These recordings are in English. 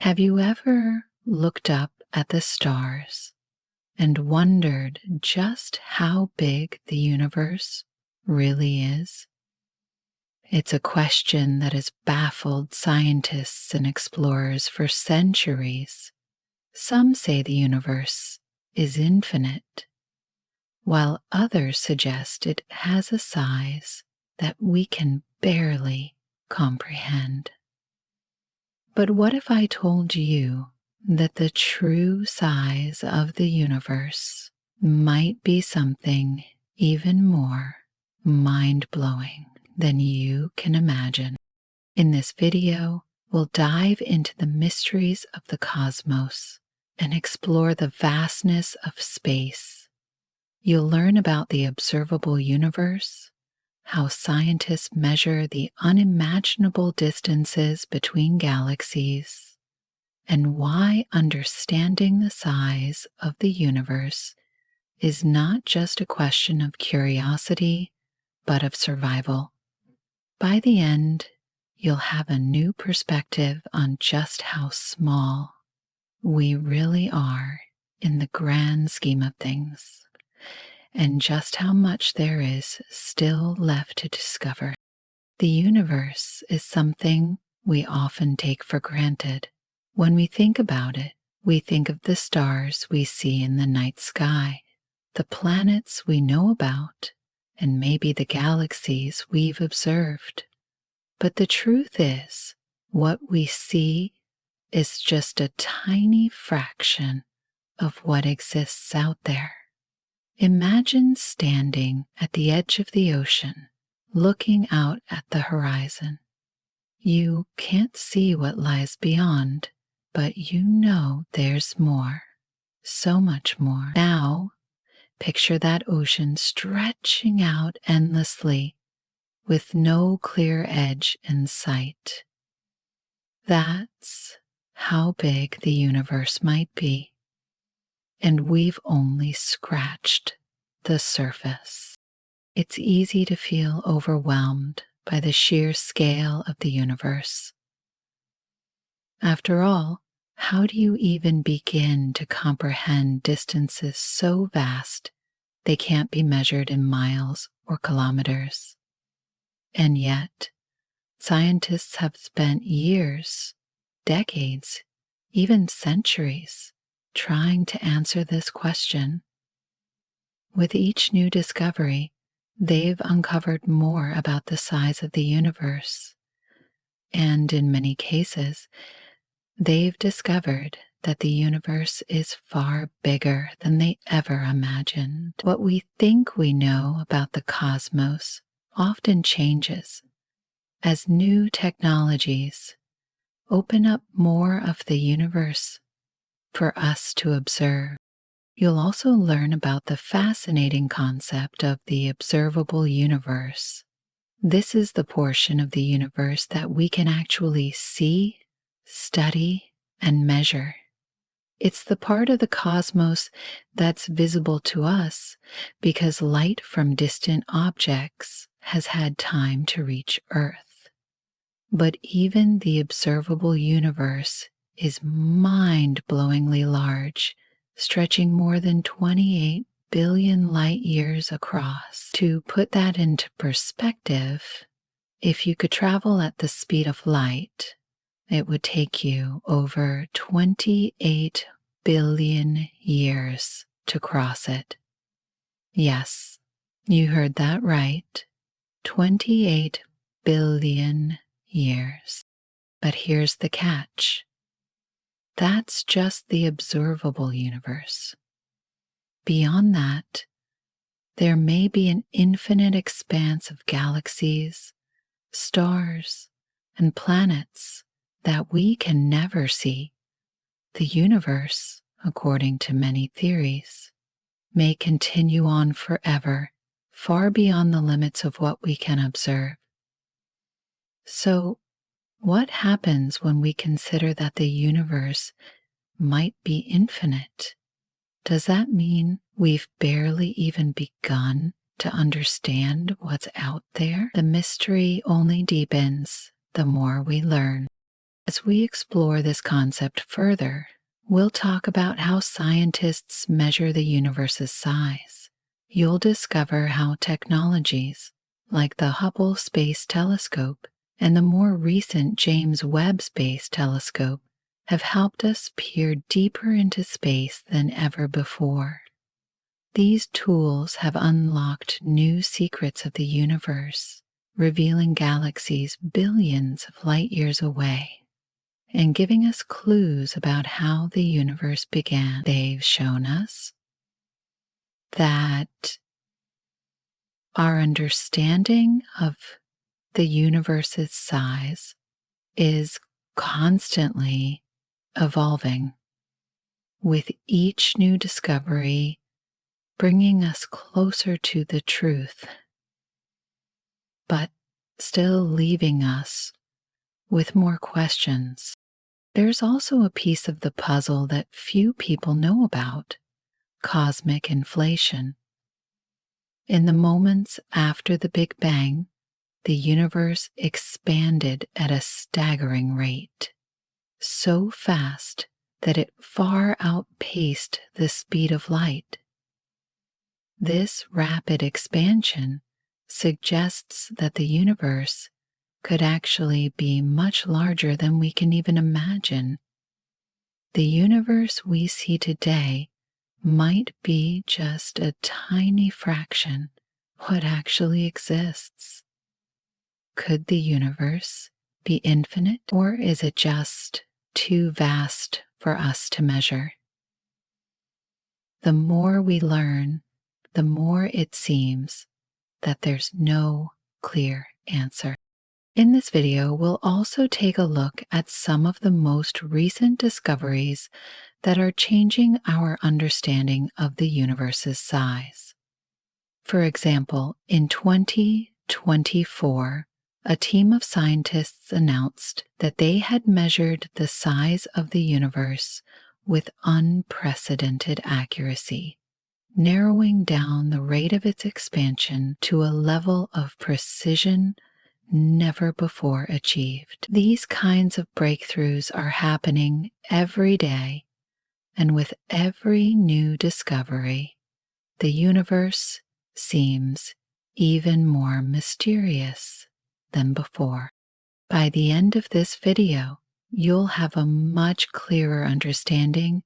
Have you ever looked up at the stars and wondered just how big the universe really is? It's a question that has baffled scientists and explorers for centuries. Some say the universe is infinite, while others suggest it has a size that we can barely comprehend. But what if I told you that the true size of the universe might be something even more mind-blowing than you can imagine? In this video, we'll dive into the mysteries of the cosmos and explore the vastness of space. You'll learn about the observable universe, how scientists measure the unimaginable distances between galaxies, and why understanding the size of the universe is not just a question of curiosity, but of survival. By the end, you'll have a new perspective on just how small we really are in the grand scheme of things, and just how much there is still left to discover. The universe is something we often take for granted. When we think about it, we think of the stars we see in the night sky, the planets we know about, and maybe the galaxies we've observed. But the truth is, what we see is just a tiny fraction of what exists out there. Imagine standing at the edge of the ocean, looking out at the horizon. You can't see what lies beyond, but you know there's more, so much more. Now, picture that ocean stretching out endlessly with no clear edge in sight. That's how big the universe might be. And we've only scratched the surface. It's easy to feel overwhelmed by the sheer scale of the universe. After all, how do you even begin to comprehend distances so vast they can't be measured in miles or kilometers? And yet, scientists have spent years, decades, even centuries trying to answer this question. With each new discovery, they've uncovered more about the size of the universe. And in many cases, they've discovered that the universe is far bigger than they ever imagined. What we think we know about the cosmos often changes as new technologies open up more of the universe for us to observe. You'll also learn about the fascinating concept of the observable universe. This is the portion of the universe that we can actually see, study, and measure. It's the part of the cosmos that's visible to us because light from distant objects has had time to reach Earth. But even the observable universe is mind-blowingly large, stretching more than 28 billion light years across. To put that into perspective, if you could travel at the speed of light, it would take you over 28 billion years to cross it. Yes, you heard that right. 28 billion years. But here's the catch. That's just the observable universe. Beyond that, there may be an infinite expanse of galaxies, stars, and planets that we can never see. The universe, according to many theories, may continue on forever, far beyond the limits of what we can observe. So, what happens when we consider that the universe might be infinite? Does that mean we've barely even begun to understand what's out there? The mystery only deepens the more we learn. As we explore this concept further, we'll talk about how scientists measure the universe's size. You'll discover how technologies like the Hubble Space Telescope and the more recent James Webb Space Telescope have helped us peer deeper into space than ever before. These tools have unlocked new secrets of the universe, revealing galaxies billions of light years away and giving us clues about how the universe began. They've shown us that our understanding of the universe's size is constantly evolving, with each new discovery bringing us closer to the truth, but still leaving us with more questions. There's also a piece of the puzzle that few people know about: cosmic inflation. In the moments after the Big Bang, the universe expanded at a staggering rate, so fast that it far outpaced the speed of light. This rapid expansion suggests that the universe could actually be much larger than we can even imagine. The universe we see today might be just a tiny fraction what actually exists. Could the universe be infinite, or is it just too vast for us to measure? The more we learn, the more it seems that there's no clear answer. In this video, we'll also take a look at some of the most recent discoveries that are changing our understanding of the universe's size. For example, in 2024, a team of scientists announced that they had measured the size of the universe with unprecedented accuracy, narrowing down the rate of its expansion to a level of precision never before achieved. These kinds of breakthroughs are happening every day, and with every new discovery, the universe seems even more mysterious than before. By the end of this video, you'll have a much clearer understanding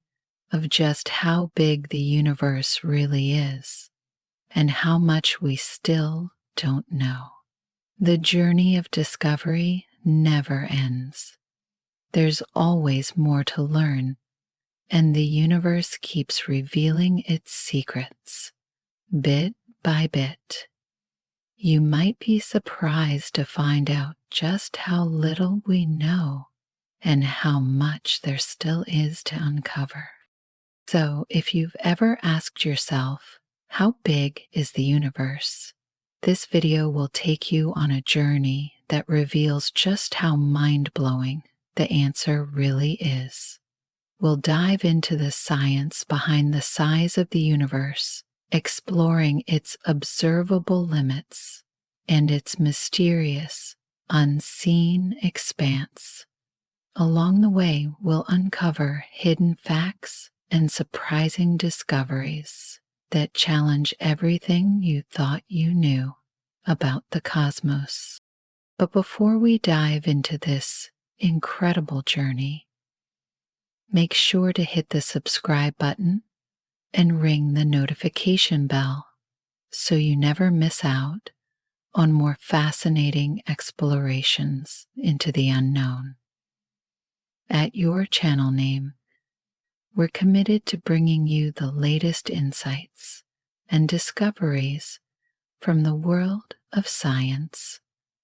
of just how big the universe really is and how much we still don't know. The journey of discovery never ends. There's always more to learn, and the universe keeps revealing its secrets, bit by bit. You might be surprised to find out just how little we know and how much there still is to uncover. So, if you've ever asked yourself, how big is the universe? This video will take you on a journey that reveals just how mind-blowing the answer really is. We'll dive into the science behind the size of the universe, exploring its observable limits and its mysterious, unseen expanse. Along the way, we'll uncover hidden facts and surprising discoveries that challenge everything you thought you knew about the cosmos. But before we dive into this incredible journey, make sure to hit the subscribe button and ring the notification bell so you never miss out on more fascinating explorations into the unknown. At your channel name, we're committed to bringing you the latest insights and discoveries from the world of science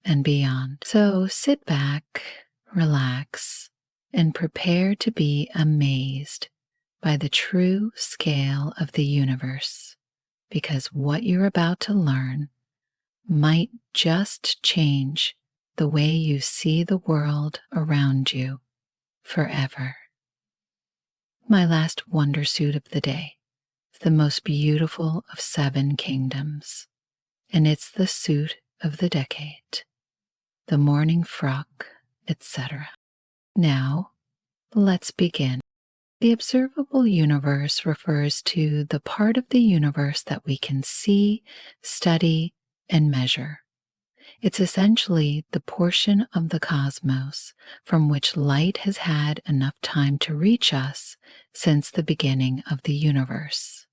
and beyond. So sit back, relax, and prepare to be amazed by the true scale of the universe, because what you're about to learn might just change the way you see the world around you forever. My last wondersuit of the day is the most beautiful of 7 kingdoms, and it's the suit of the decade, the morning frock, etc. Now, let's begin. The observable universe refers to the part of the universe that we can see, study, and measure. It's essentially the portion of the cosmos from which light has had enough time to reach us since the beginning of the universe.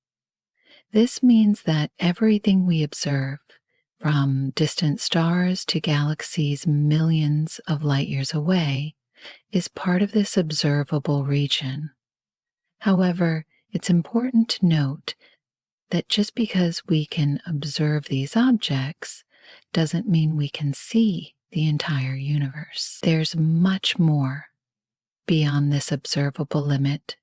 This means that everything we observe, from distant stars to galaxies millions of light years away, is part of this observable region. However, it's important to note that just because we can observe these objects doesn't mean we can see the entire universe. There's much more beyond this observable limit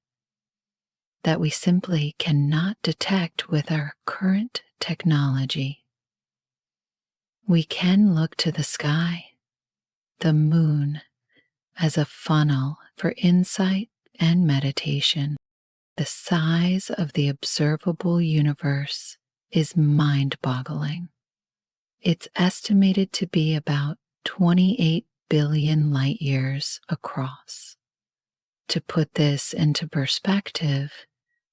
that we simply cannot detect with our current technology. We can look to the sky, the moon, as a funnel for insight and meditation. The size of the observable universe is mind-boggling. It's estimated to be about 28 billion light years across. To put this into perspective,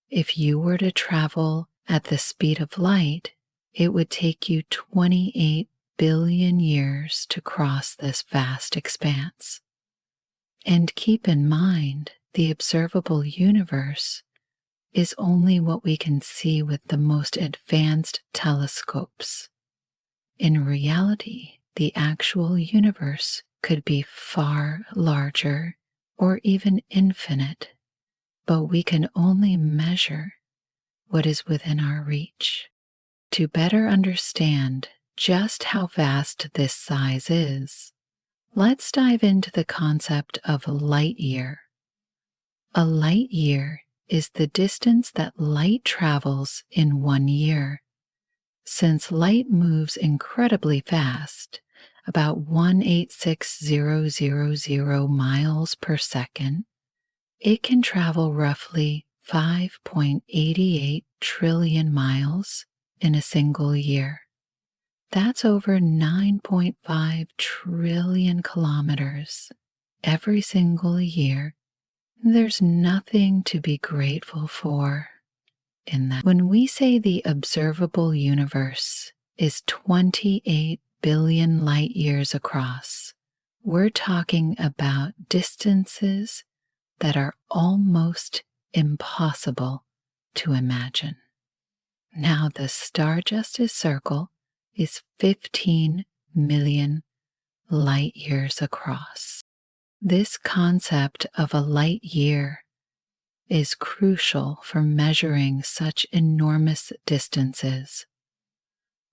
if you were to travel at the speed of light, it would take you 28 billion years to cross this vast expanse. And keep in mind, the observable universe is only what we can see with the most advanced telescopes. In reality, the actual universe could be far larger or even infinite, but we can only measure what is within our reach. To better understand just how vast this size is, let's dive into the concept of light year. A light year is the distance that light travels in 1 year. Since light moves incredibly fast, about 186,000 miles per second, it can travel roughly 5.88 trillion miles in a single year. That's over 9.5 trillion kilometers every single year. There's nothing to be grateful for in that. When we say the observable universe is 28 billion light years across, we're talking about distances that are almost impossible to imagine. Now, the star justice circle is 15 million light years across. This concept of a light year is crucial for measuring such enormous distances.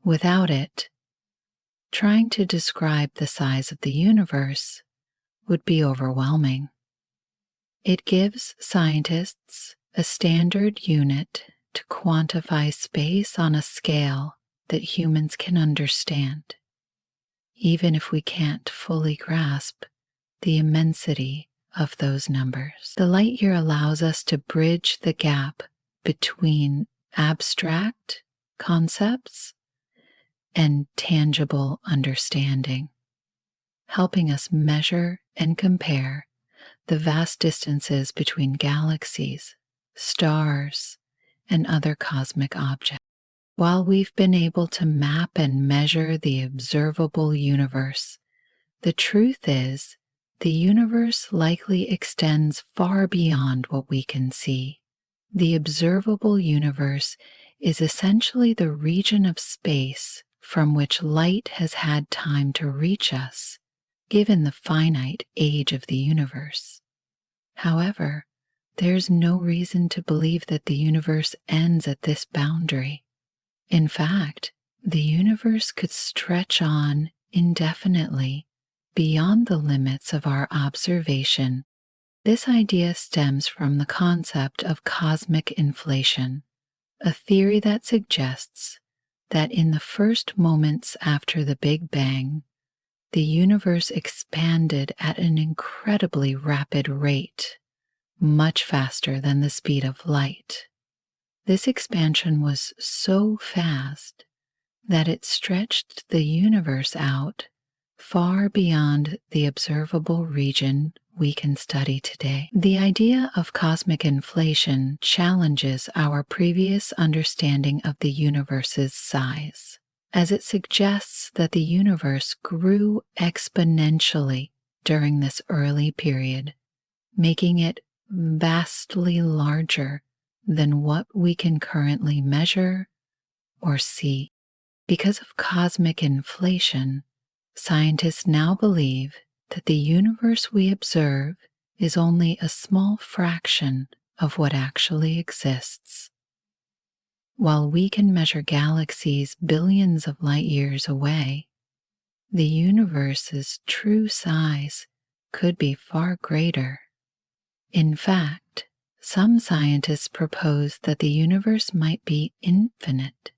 Without it, trying to describe the size of the universe would be overwhelming. It gives scientists a standard unit to quantify space on a scale that humans can understand, even if we can't fully grasp the immensity of those numbers. The light year allows us to bridge the gap between abstract concepts and tangible understanding, helping us measure and compare the vast distances between galaxies, stars, and other cosmic objects. While we've been able to map and measure the observable universe, the truth is the universe likely extends far beyond what we can see. The observable universe is essentially the region of space from which light has had time to reach us, given the finite age of the universe. However, there's no reason to believe that the universe ends at this boundary. In fact, the universe could stretch on indefinitely beyond the limits of our observation. This idea stems from the concept of cosmic inflation, a theory that suggests that in the first moments after the Big Bang, the universe expanded at an incredibly rapid rate, much faster than the speed of light. This expansion was so fast that it stretched the universe out far beyond the observable region we can study today. The idea of cosmic inflation challenges our previous understanding of the universe's size, as it suggests that the universe grew exponentially during this early period, making it vastly larger than what we can currently measure or see. Because of cosmic inflation, scientists now believe that the universe we observe is only a small fraction of what actually exists. While we can measure galaxies billions of light years away, the universe's true size could be far greater. In fact, some scientists propose that the universe might be infinite,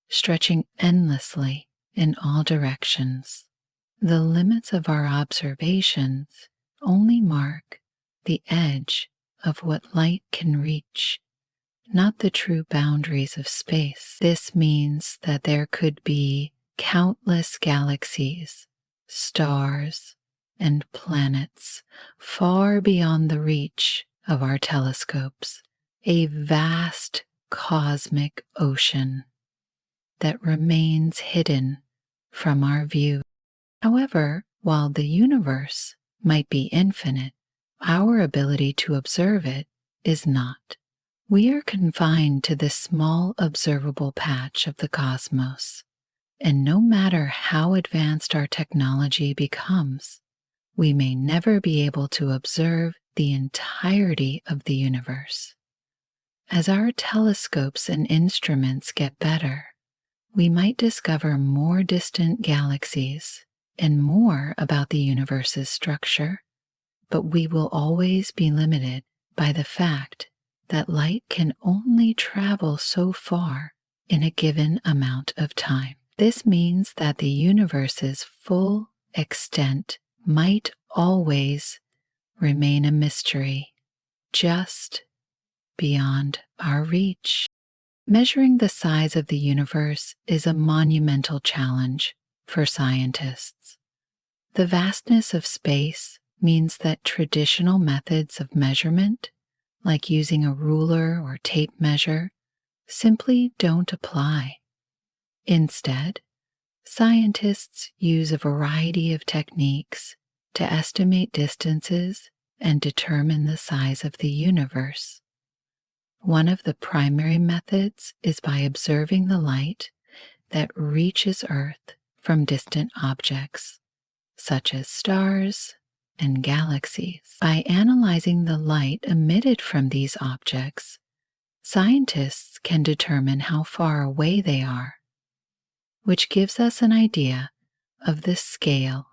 stretching endlessly in all directions. The limits of our observations only mark the edge of what light can reach, not the true boundaries of space. This means that there could be countless galaxies, stars, and planets far beyond the reach of our telescopes, a vast cosmic ocean that remains hidden from our view. However, while the universe might be infinite, our ability to observe it is not. We are confined to this small observable patch of the cosmos, and no matter how advanced our technology becomes, we may never be able to observe the entirety of the universe. As our telescopes and instruments get better, we might discover more distant galaxies and more about the universe's structure, but we will always be limited by the fact that light can only travel so far in a given amount of time. This means that the universe's full extent might always remain a mystery, just beyond our reach. Measuring the size of the universe is a monumental challenge for scientists. The vastness of space means that traditional methods of measurement, like using a ruler or tape measure, simply don't apply. Instead, scientists use a variety of techniques to estimate distances and determine the size of the universe. One of the primary methods is by observing the light that reaches Earth from distant objects, such as stars and galaxies. By analyzing the light emitted from these objects, scientists can determine how far away they are, which gives us an idea of the scale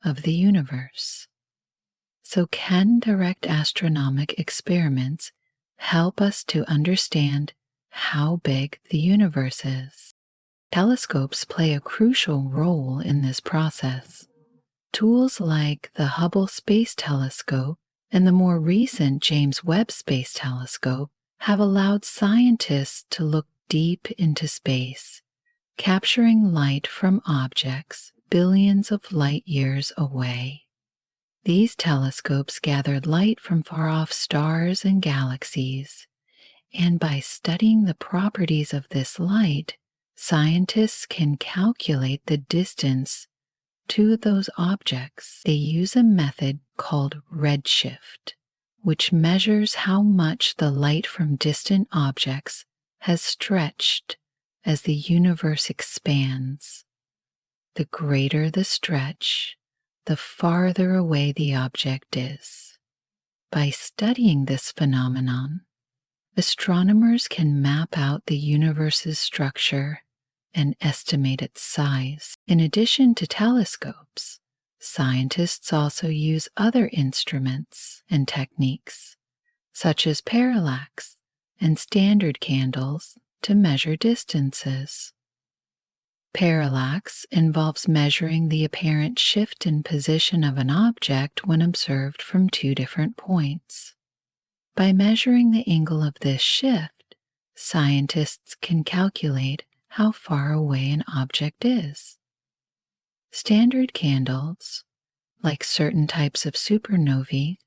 of the universe. So, can direct astronomic experiments help us to understand how big the universe is? Telescopes play a crucial role in this process. Tools like the Hubble Space Telescope and the more recent James Webb Space Telescope have allowed scientists to look deep into space, capturing light from objects billions of light years away. These telescopes gathered light from far-off stars and galaxies, and by studying the properties of this light, scientists can calculate the distance to those objects. They use a method called redshift, which measures how much the light from distant objects has stretched as the universe expands. The greater the stretch, the farther away the object is. By studying this phenomenon, astronomers can map out the universe's structure and estimate its size. In addition to telescopes, scientists also use other instruments and techniques, such as parallax and standard candles, to measure distances. Parallax involves measuring the apparent shift in position of an object when observed from two different points. By measuring the angle of this shift, scientists can calculate how far away an object is. Standard candles, like certain types of supernovae,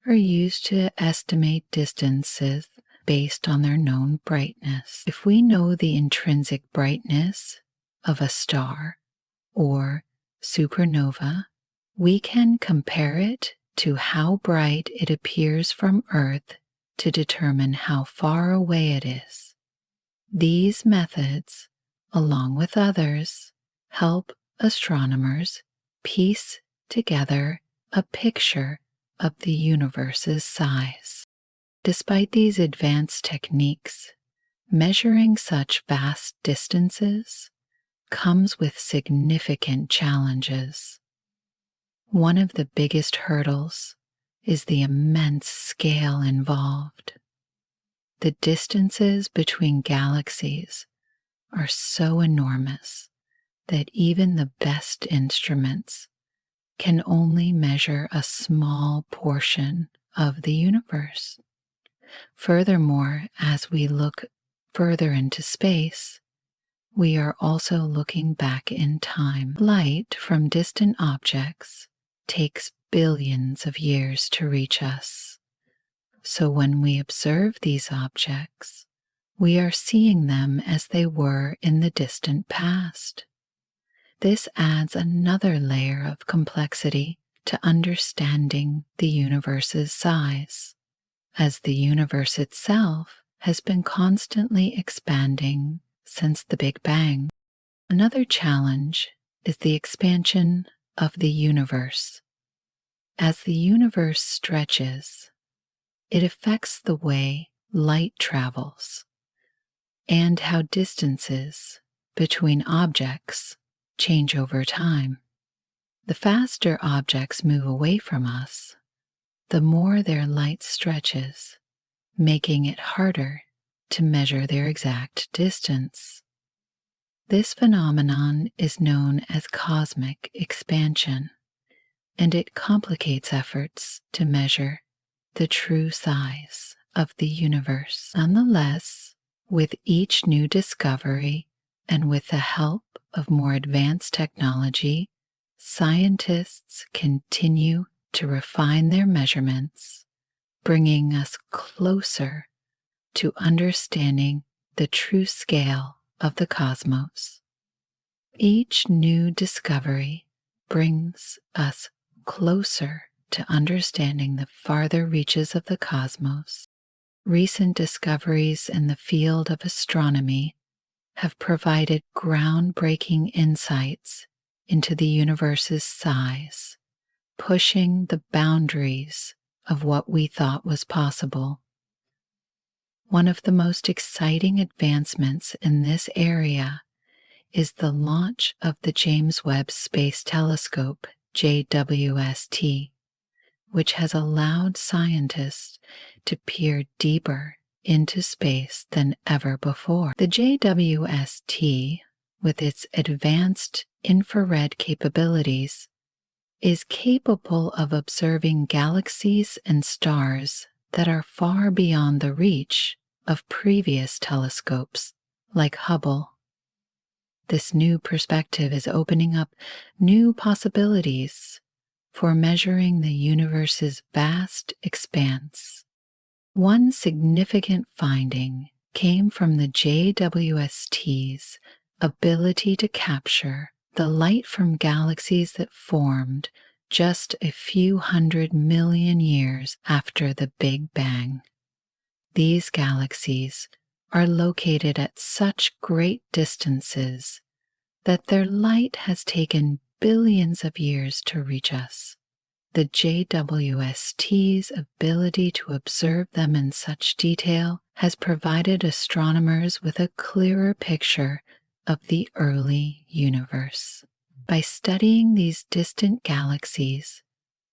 are used to estimate distances based on their known brightness. If we know the intrinsic brightness of a star or supernova, we can compare it to how bright it appears from Earth to determine how far away it is. These methods, along with others, help astronomers piece together a picture of the universe's size. Despite these advanced techniques, measuring such vast distances comes with significant challenges. One of the biggest hurdles is the immense scale involved. The distances between galaxies are so enormous that even the best instruments can only measure a small portion of the universe. Furthermore, as we look further into space, we are also looking back in time. Light from distant objects takes billions of years to reach us. So when we observe these objects, we are seeing them as they were in the distant past. This adds another layer of complexity to understanding the universe's size, as the universe itself has been constantly expanding since the Big Bang. Another challenge is the expansion of the universe. As the universe stretches, it affects the way light travels and how distances between objects change over time. The faster objects move away from us, the more their light stretches, making it harder to measure their exact distance. This phenomenon is known as cosmic expansion, and it complicates efforts to measure the true size of the universe. Nonetheless, with each new discovery and with the help of more advanced technology, scientists continue to refine their measurements, bringing us closer to understanding the true scale of the cosmos. Each new discovery brings us closer to understanding the farther reaches of the cosmos. Recent discoveries in the field of astronomy have provided groundbreaking insights into the universe's size, pushing the boundaries of what we thought was possible. One of the most exciting advancements in this area is the launch of the James Webb Space Telescope, JWST, which has allowed scientists to peer deeper into space than ever before. The JWST, with its advanced infrared capabilities, is capable of observing galaxies and stars that are far beyond the reach of previous telescopes like Hubble. This new perspective is opening up new possibilities for measuring the universe's vast expanse. One significant finding came from the JWST's ability to capture the light from galaxies that formed just a few 100 million years after the Big Bang. These galaxies are located at such great distances that their light has taken billions of years to reach us. The JWST's ability to observe them in such detail has provided astronomers with a clearer picture of the early universe. By studying these distant galaxies,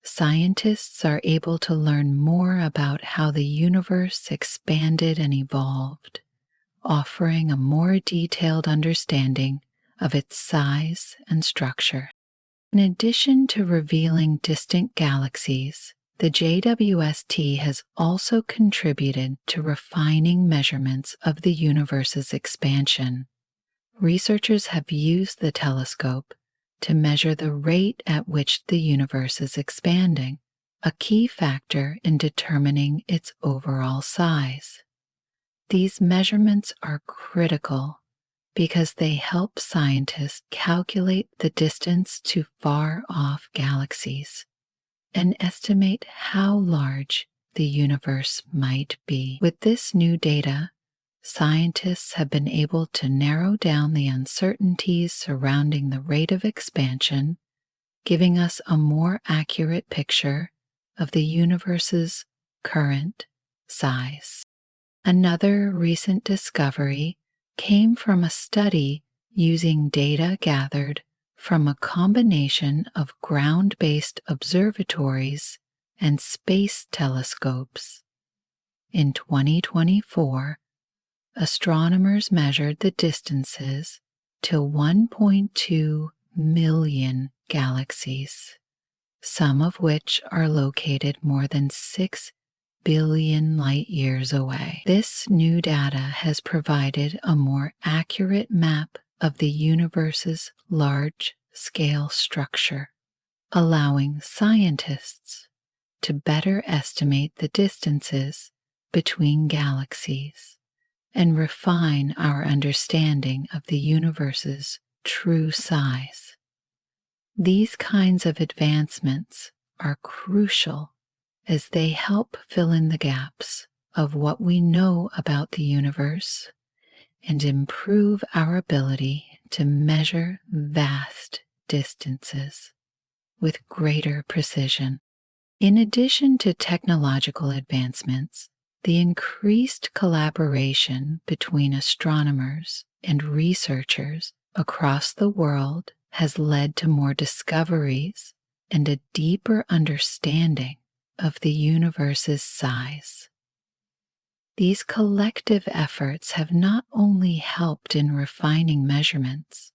scientists are able to learn more about how the universe expanded and evolved, offering a more detailed understanding of its size and structure. In addition to revealing distant galaxies, the JWST has also contributed to refining measurements of the universe's expansion. Researchers have used the telescope to measure the rate at which the universe is expanding, a key factor in determining its overall size. These measurements are critical because they help scientists calculate the distance to far-off galaxies and estimate how large the universe might be. With this new data, scientists have been able to narrow down the uncertainties surrounding the rate of expansion, giving us a more accurate picture of the universe's current size. Another recent discovery came from a study using data gathered from a combination of ground-based observatories and space telescopes. In 2024, astronomers measured the distances to 1.2 million galaxies, some of which are located more than 6 billion light years away. This new data has provided a more accurate map of the universe's large-scale structure, allowing scientists to better estimate the distances between galaxies and refine our understanding of the universe's true size. These kinds of advancements are crucial as they help fill in the gaps of what we know about the universe and improve our ability to measure vast distances with greater precision. In addition to technological advancements, the increased collaboration between astronomers and researchers across the world has led to more discoveries and a deeper understanding of the universe's size. These collective efforts have not only helped in refining measurements,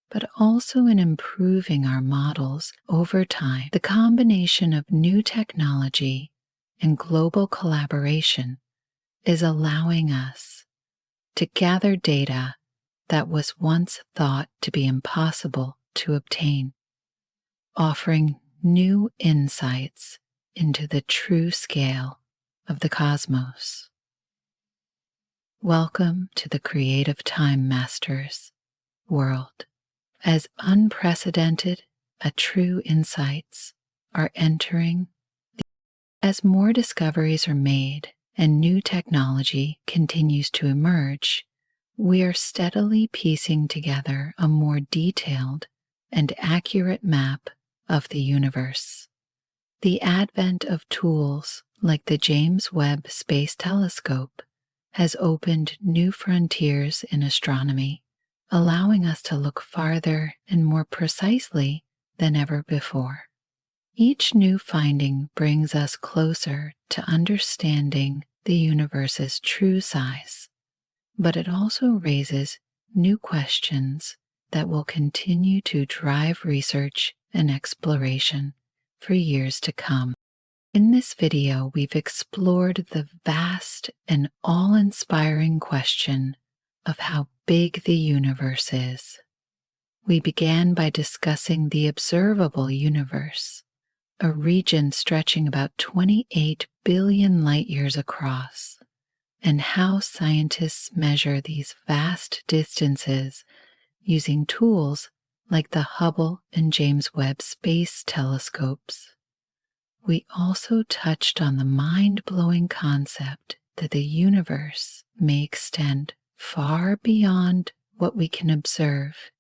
but also in improving our models over time. The combination of new technology and global collaboration is allowing us to gather data that was once thought to be impossible to obtain, offering new insights into the true scale of the cosmos. Welcome to the Creative Time Masters world. As unprecedented true insights are entering, as more discoveries are made and new technology continues to emerge, we are steadily piecing together a more detailed and accurate map of the universe. The advent of tools like the James Webb Space Telescope has opened new frontiers in astronomy, allowing us to look farther and more precisely than ever before. Each new finding brings us closer to understanding the universe's true size, but it also raises new questions that will continue to drive research and exploration for years to come. In this video, we've explored the vast and awe-inspiring question of how big the universe is. We began by discussing the observable universe, a region stretching about 28 billion light years across, and how scientists measure these vast distances using tools like the Hubble and James Webb Space Telescopes. We also touched on the mind-blowing concept that the universe may extend far beyond what we can observe,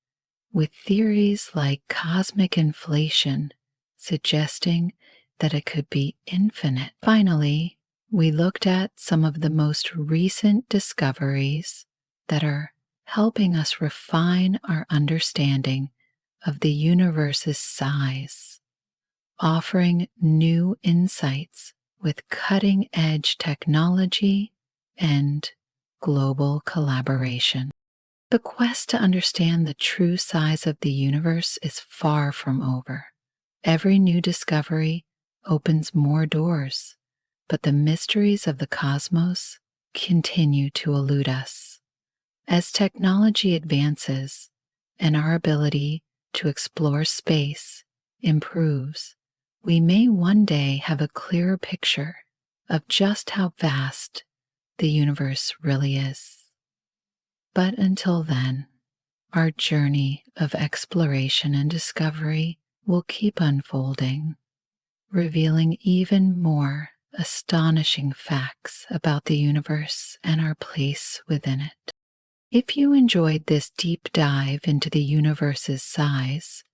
with theories like cosmic inflation suggesting that it could be infinite. Finally, we looked at some of the most recent discoveries that are helping us refine our understanding of the universe's size, offering new insights with cutting-edge technology and global collaboration. The quest to understand the true size of the universe is far from over. Every new discovery opens more doors, but the mysteries of the cosmos continue to elude us. As technology advances and our ability to explore space improves, we may one day have a clearer picture of just how vast the universe really is. But until then, our journey of exploration and discovery will keep unfolding, revealing even more astonishing facts about the universe and our place within it. If you enjoyed this deep dive into the universe's size,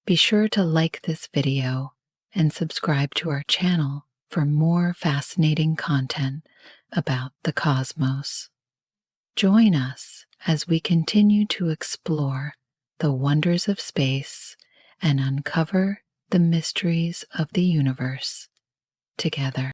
be sure to like this video and subscribe to our channel for more fascinating content about the cosmos. Join us as we continue to explore the wonders of space and uncover the mysteries of the universe together.